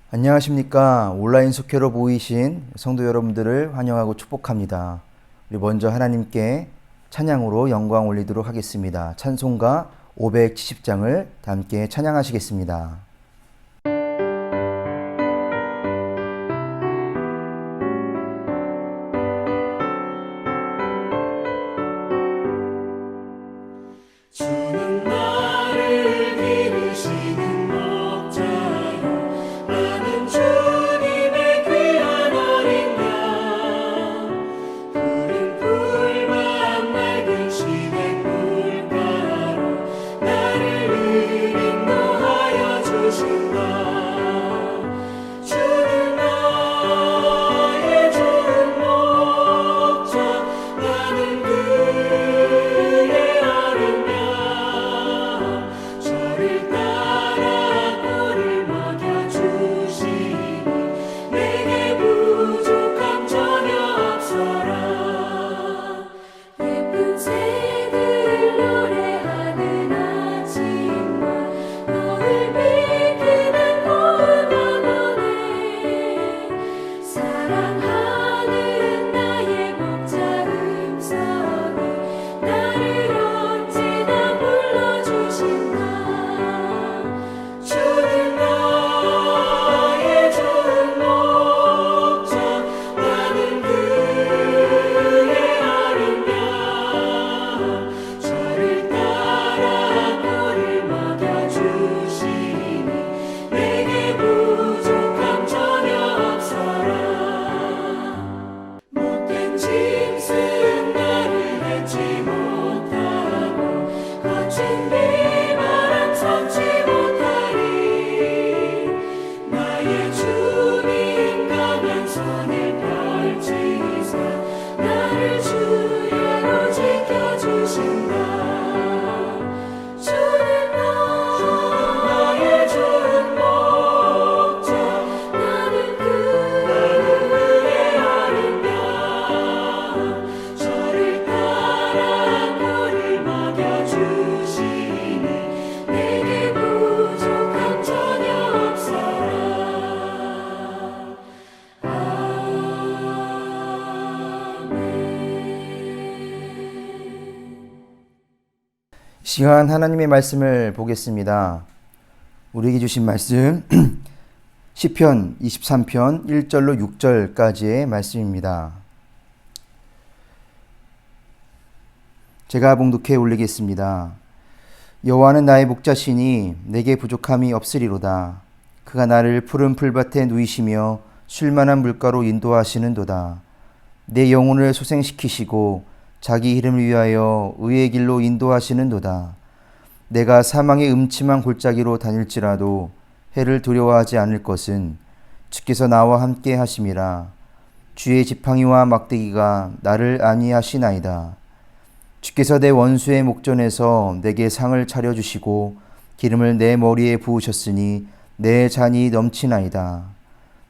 안녕하십니까. 온라인 속회로 모이신 성도 여러분들을 환영하고 축복합니다. 우리 먼저 하나님께 찬양으로 영광 올리도록 하겠습니다. 찬송가 570장을 함께 찬양하시겠습니다. 시간 하나님의 말씀을 보겠습니다. 우리에게 주신 말씀 시편 23편 1절로 6절까지의 말씀입니다. 제가 봉독해 올리겠습니다. 여호와는 나의 목자시니 내게 부족함이 없으리로다. 그가 나를 푸른 풀밭에 누이시며 쉴만한 물가로 인도하시는도다. 내 영혼을 소생시키시고 자기 이름을 위하여 의의 길로 인도하시는도다. 내가 사망의 음침한 골짜기로 다닐지라도 해를 두려워하지 않을 것은 주께서 나와 함께 하심이라. 주의 지팡이와 막대기가 나를 안위하시나이다. 주께서 내 원수의 목전에서 내게 상을 차려주시고 기름을 내 머리에 부으셨으니 내 잔이 넘치나이다.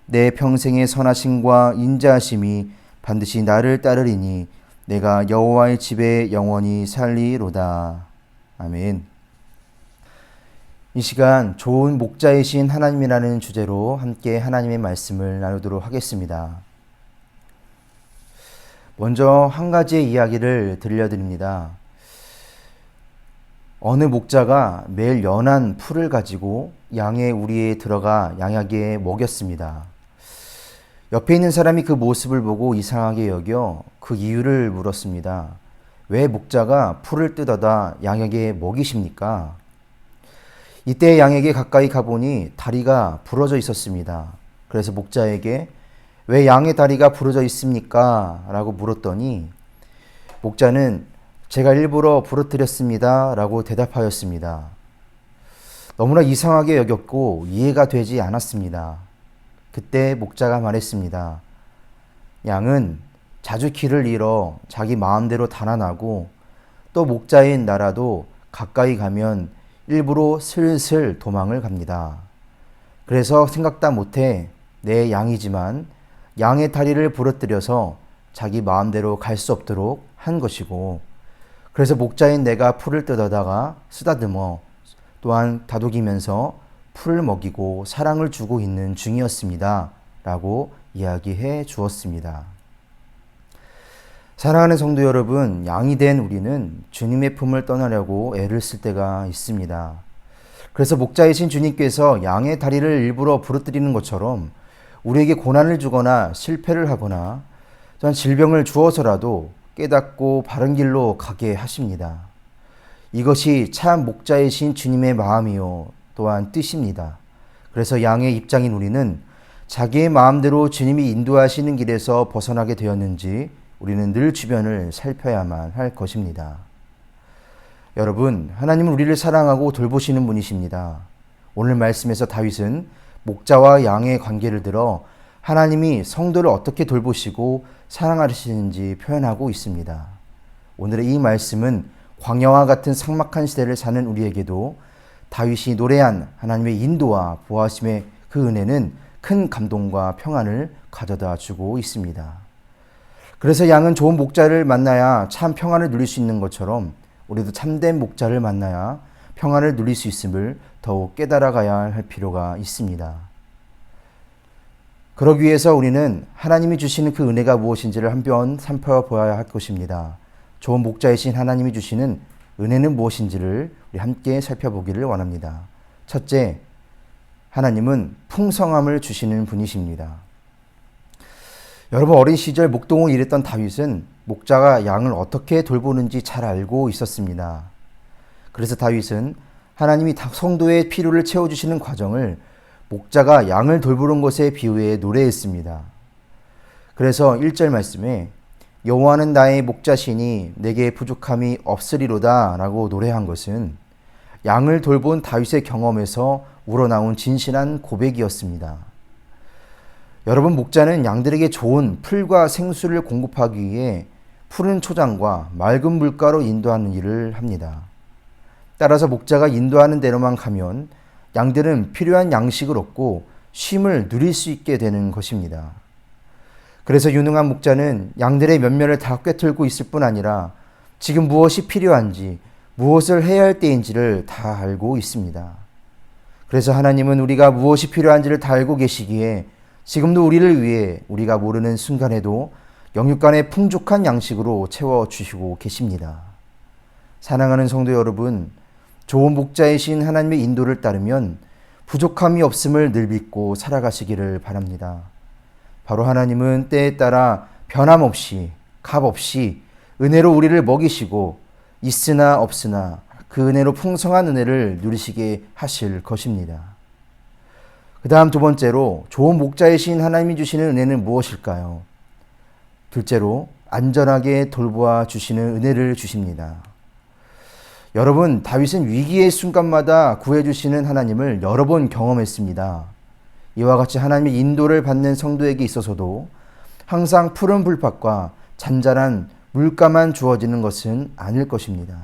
내 평생의 선하심과 인자하심이 반드시 나를 따르리니 내가 여호와의 집에 영원히 살리로다. 아멘. 이 시간 좋은 목자이신 하나님이라는 주제로 함께 하나님의 말씀을 나누도록 하겠습니다. 먼저 한 가지의 이야기를 들려드립니다. 어느 목자가 매일 연한 풀을 가지고 양의 우리에 들어가 양에게 먹였습니다. 옆에 있는 사람이 그 모습을 보고 이상하게 여겨 그 이유를 물었습니다. 왜 목자가 풀을 뜯어다 양에게 먹이십니까? 이때 양에게 가까이 가보니 다리가 부러져 있었습니다. 그래서 목자에게 왜 양의 다리가 부러져 있습니까? 라고 물었더니 목자는 제가 일부러 부러뜨렸습니다. 라고 대답하였습니다. 너무나 이상하게 여겼고 이해가 되지 않았습니다. 그때 목자가 말했습니다. 양은 자주 길을 잃어 자기 마음대로 달아나고 또 목자인 나라도 가까이 가면 일부러 슬슬 도망을 갑니다. 그래서 생각다 못해 내 양이지만 양의 다리를 부러뜨려서 자기 마음대로 갈 수 없도록 한 것이고, 그래서 목자인 내가 풀을 뜯어다가 쓰다듬어 또한 다독이면서 풀을 먹이고 사랑을 주고 있는 중이었습니다. 라고 이야기해 주었습니다. 사랑하는 성도 여러분, 양이 된 우리는 주님의 품을 떠나려고 애를 쓸 때가 있습니다. 그래서 목자이신 주님께서 양의 다리를 일부러 부러뜨리는 것처럼 우리에게 고난을 주거나 실패를 하거나 또한 질병을 주어서라도 깨닫고 바른 길로 가게 하십니다. 이것이 참 목자이신 주님의 마음이요 또한 뜻입니다. 그래서 양의 입장인 우리는 자기의 마음대로 주님이 인도하시는 길에서 벗어나게 되었는지 우리는 늘 주변을 살펴야만 할 것입니다. 여러분, 하나님은 우리를 사랑하고 돌보시는 분이십니다. 오늘 말씀에서 다윗은 목자와 양의 관계를 들어 하나님이 성도를 어떻게 돌보시고 사랑하시는지 표현하고 있습니다. 오늘의 이 말씀은 광야와 같은 삭막한 시대를 사는 우리에게도 다윗이 노래한 하나님의 인도와 보호하심의 그 은혜는 큰 감동과 평안을 가져다 주고 있습니다. 그래서 양은 좋은 목자를 만나야 참 평안을 누릴 수 있는 것처럼 우리도 참된 목자를 만나야 평안을 누릴 수 있음을 더욱 깨달아가야 할 필요가 있습니다. 그러기 위해서 우리는 하나님이 주시는 그 은혜가 무엇인지를 한번 살펴보아야 할 것입니다. 좋은 목자이신 하나님이 주시는 은혜는 무엇인지를 우리 함께 살펴보기를 원합니다. 첫째, 하나님은 풍성함을 주시는 분이십니다. 여러분, 어린 시절 목동을 일했던 다윗은 목자가 양을 어떻게 돌보는지 잘 알고 있었습니다. 그래서 다윗은 하나님이 성도의 필요를 채워주시는 과정을 목자가 양을 돌보는 것에 비유해 노래했습니다. 그래서 1절 말씀에 여호와는 나의 목자시니 내게 부족함이 없으리로다 라고 노래한 것은 양을 돌본 다윗의 경험에서 우러나온 진실한 고백이었습니다. 여러분, 목자는 양들에게 좋은 풀과 생수를 공급하기 위해 푸른 초장과 맑은 물가로 인도하는 일을 합니다. 따라서 목자가 인도하는 대로만 가면 양들은 필요한 양식을 얻고 쉼을 누릴 수 있게 되는 것입니다. 그래서 유능한 목자는 양들의 면면을 다 꿰뚫고 있을 뿐 아니라 지금 무엇이 필요한지, 무엇을 해야 할 때인지를 다 알고 있습니다. 그래서 하나님은 우리가 무엇이 필요한지를 다 알고 계시기에 지금도 우리를 위해 우리가 모르는 순간에도 영육간의 풍족한 양식으로 채워주시고 계십니다. 사랑하는 성도 여러분, 좋은 목자이신 하나님의 인도를 따르면 부족함이 없음을 늘 믿고 살아가시기를 바랍니다. 바로 하나님은 때에 따라 변함없이 값없이 은혜로 우리를 먹이시고 있으나 없으나 그 은혜로 풍성한 은혜를 누리시게 하실 것입니다. 그 다음 두 번째로 좋은 목자이신 하나님이 주시는 은혜는 무엇일까요? 둘째로 안전하게 돌보아 주시는 은혜를 주십니다. 여러분, 다윗은 위기의 순간마다 구해주시는 하나님을 여러 번 경험했습니다. 이와 같이 하나님의 인도를 받는 성도에게 있어서도 항상 푸른 불밭과 잔잔한 물가만 주어지는 것은 아닐 것입니다.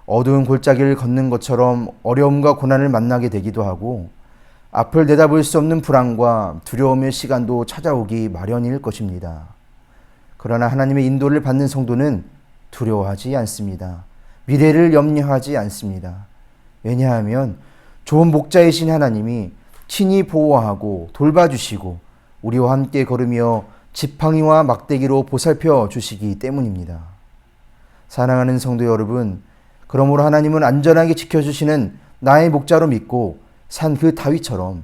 어두운 골짜기를 걷는 것처럼 어려움과 고난을 만나게 되기도 하고 앞을 내다볼 수 없는 불안과 두려움의 시간도 찾아오기 마련일 것입니다. 그러나 하나님의 인도를 받는 성도는 두려워하지 않습니다. 미래를 염려하지 않습니다. 왜냐하면 좋은 목자이신 하나님이 친히 보호하고 돌봐주시고 우리와 함께 걸으며 지팡이와 막대기로 보살펴 주시기 때문입니다. 사랑하는 성도 여러분, 그러므로 하나님은 안전하게 지켜주시는 나의 목자로 믿고 산 그 다윗처럼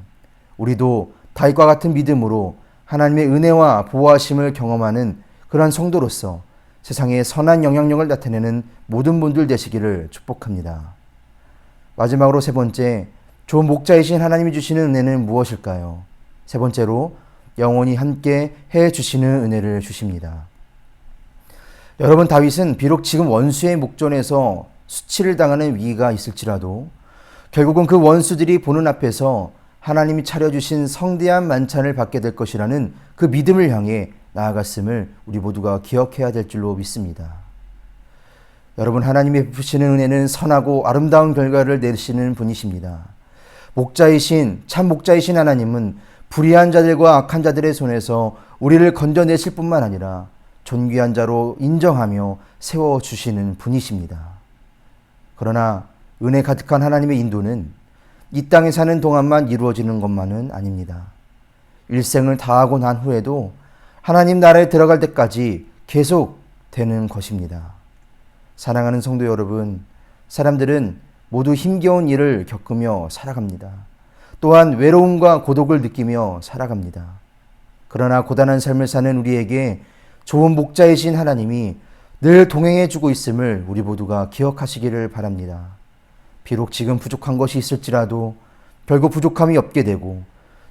우리도 다윗과 같은 믿음으로 하나님의 은혜와 보호하심을 경험하는 그러한 성도로서 세상에 선한 영향력을 나타내는 모든 분들 되시기를 축복합니다. 마지막으로 세 번째, 좋은 목자이신 하나님이 주시는 은혜는 무엇일까요? 세 번째로 영원히 함께 해 주시는 은혜를 주십니다. 여러분, 다윗은 비록 지금 원수의 목전에서 수치를 당하는 위기가 있을지라도 결국은 그 원수들이 보는 앞에서 하나님이 차려주신 성대한 만찬을 받게 될 것이라는 그 믿음을 향해 나아갔음을 우리 모두가 기억해야 될 줄로 믿습니다. 여러분, 하나님이 베푸시는 은혜는 선하고 아름다운 결과를 내시는 분이십니다. 참 목자이신 하나님은 불의한 자들과 악한 자들의 손에서 우리를 건져내실 뿐만 아니라 존귀한 자로 인정하며 세워주시는 분이십니다. 그러나 은혜 가득한 하나님의 인도는 이 땅에 사는 동안만 이루어지는 것만은 아닙니다. 일생을 다하고 난 후에도 하나님 나라에 들어갈 때까지 계속 되는 것입니다. 사랑하는 성도 여러분, 사람들은 모두 힘겨운 일을 겪으며 살아갑니다. 또한 외로움과 고독을 느끼며 살아갑니다. 그러나 고단한 삶을 사는 우리에게 좋은 목자이신 하나님이 늘 동행해주고 있음을 우리 모두가 기억하시기를 바랍니다. 비록 지금 부족한 것이 있을지라도, 결국 부족함이 없게 되고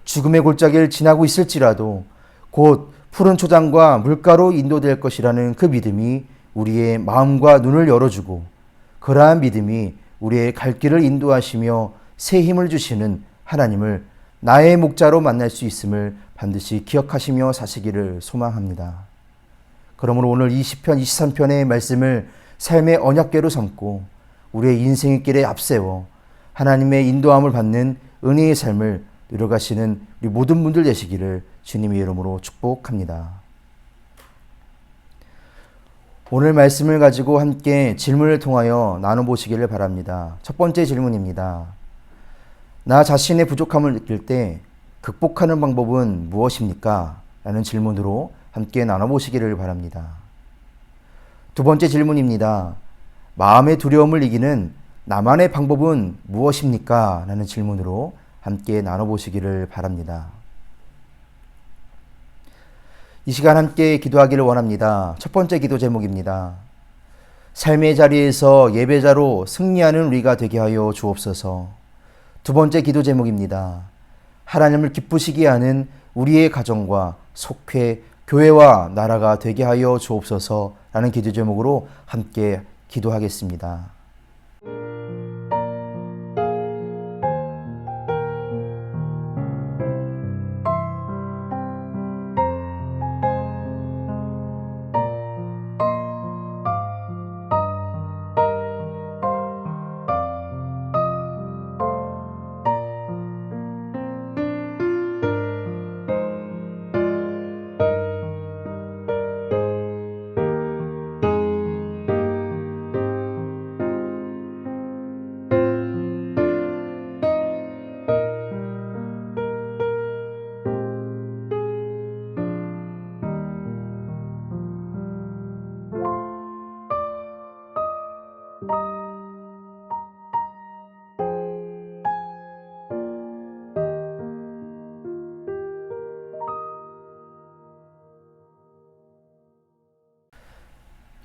죽음의 골짜기를 지나고 있을지라도 곧 푸른 초장과 물가로 인도될 것이라는 그 믿음이 우리의 마음과 눈을 열어주고, 그러한 믿음이 우리의 갈 길을 인도하시며 새 힘을 주시는 하나님을 나의 목자로 만날 수 있음을 반드시 기억하시며 사시기를 소망합니다. 그러므로 오늘 20편, 23편의 말씀을 삶의 언약궤로 삼고 우리의 인생의 길에 앞세워 하나님의 인도함을 받는 은혜의 삶을 누려가시는 우리 모든 분들 되시기를 주님의 이름으로 축복합니다. 오늘 말씀을 가지고 함께 질문을 통하여 나눠보시기를 바랍니다. 첫 번째 질문입니다. 나 자신의 부족함을 느낄 때 극복하는 방법은 무엇입니까? 라는 질문으로 함께 나눠보시기를 바랍니다. 두 번째 질문입니다. 마음의 두려움을 이기는 나만의 방법은 무엇입니까? 라는 질문으로 함께 나눠보시기를 바랍니다. 이 시간 함께 기도하기를 원합니다. 첫 번째 기도 제목입니다. 삶의 자리에서 예배자로 승리하는 우리가 되게 하여 주옵소서. 두 번째 기도 제목입니다. 하나님을 기쁘시게 하는 우리의 가정과 속회, 교회와 나라가 되게 하여 주옵소서라는 기도 제목으로 함께 기도하겠습니다.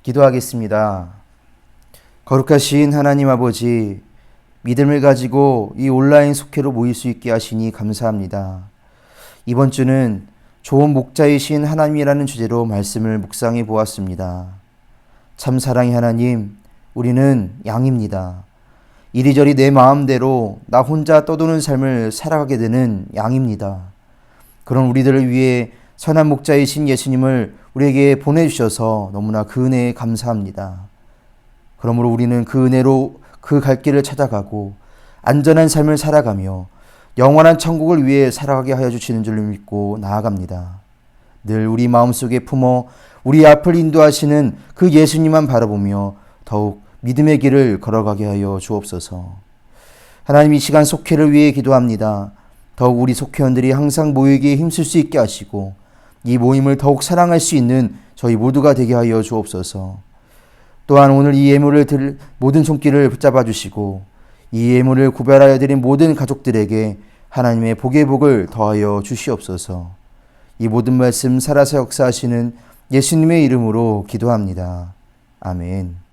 기도하겠습니다. 거룩하신 하나님 아버지, 믿음을 가지고 이 온라인 속회로 모일 수 있게 하시니 감사합니다. 이번 주는 좋은 목자이신 하나님이라는 주제로 말씀을 묵상해 보았습니다. 참 사랑의 하나님, 우리는 양입니다. 이리저리 내 마음대로 나 혼자 떠도는 삶을 살아가게 되는 양입니다. 그런 우리들을 위해 선한 목자이신 예수님을 우리에게 보내주셔서 너무나 그 은혜에 감사합니다. 그러므로 우리는 그 은혜로 그 갈 길을 찾아가고 안전한 삶을 살아가며 영원한 천국을 위해 살아가게 하여 주시는 줄 믿고 나아갑니다. 늘 우리 마음속에 품어 우리 앞을 인도하시는 그 예수님만 바라보며 더욱 믿음의 길을 걸어가게 하여 주옵소서. 하나님, 이 시간 속회를 위해 기도합니다. 더욱 우리 속회원들이 항상 모이기에 힘쓸 수 있게 하시고 이 모임을 더욱 사랑할 수 있는 저희 모두가 되게 하여 주옵소서. 또한 오늘 이 예물을 드릴 모든 손길을 붙잡아 주시고 이 예물을 구별하여 드린 모든 가족들에게 하나님의 복의 복을 더하여 주시옵소서. 이 모든 말씀 살아서 역사하시는 예수님의 이름으로 기도합니다. 아멘.